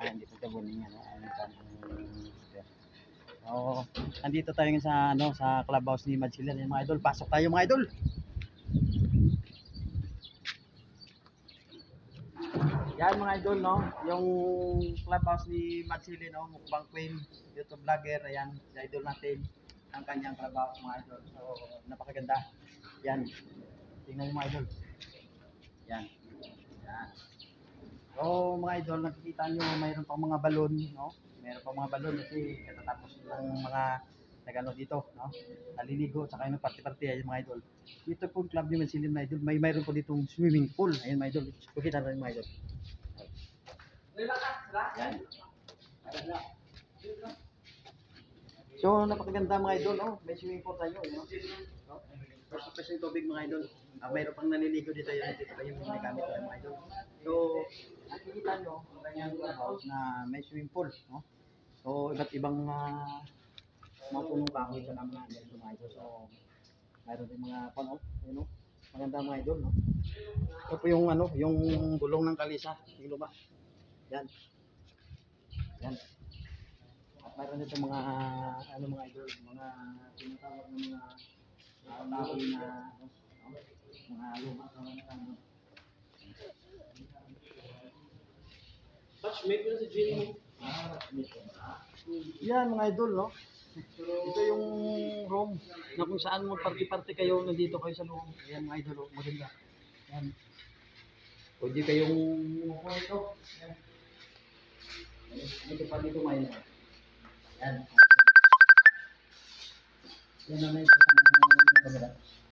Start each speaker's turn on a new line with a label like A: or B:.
A: Hindi po tabunin yan. Oo. Andito tayo ngayon sa sa clubhouse ni Madsilan, mga idol. Pasok tayo, mga idol. Yan, mga idol, no. Yung clubhouse ni Madsilan, no, mukbang queen, YouTube vlogger, ayan, si idol natin ang kanyang clubhouse, mga idol. So, napakaganda. Yan. Tingnan niyo, mga idol. Yan. Yan. So, mga idol, nakikita nyo, mayroon pang mga balon, no? Mayroon pang mga balon kasi katatapos ng mga nagano dito, no? Naliligo, saka yung party-party, ayun, mga idol. Dito po club ni Mansilim, mga idol. Mayroon po ditong swimming pool. Ayun, mga idol. Pakita natin, mga idol. Yan. So, napakaganda, mga idol, no? May swimming pool tayo, no? First yung tubig, mga idol. Mayroon pang naliligo dito, yun. Dito pa yung ginagamit ko, mga idol. So, nakikita nyo, ang kanyang house na may swimming pool, no? So, iba't ibang mga punong kahoy sa naman dito, mga idol. So, mayroon din mga you know, maganda, mga idol, no? Ito po yung yung gulong ng kalisa, yung luma. Yan. Yan. At mayroon dito mga mga idol, mga tinatawag ng mga kahoy na mga luma sa mga
B: Touch, make mo sa gym mo.
A: Yan, mga idol, no? Ito yung room na kung saan mo party-party kayo, nandito kayo sa loob. Ayan, mga idol, maganda. Yan. Pwede kayong upo ito. Yan. Dito pa dito, mga idol. Yan. Yan na may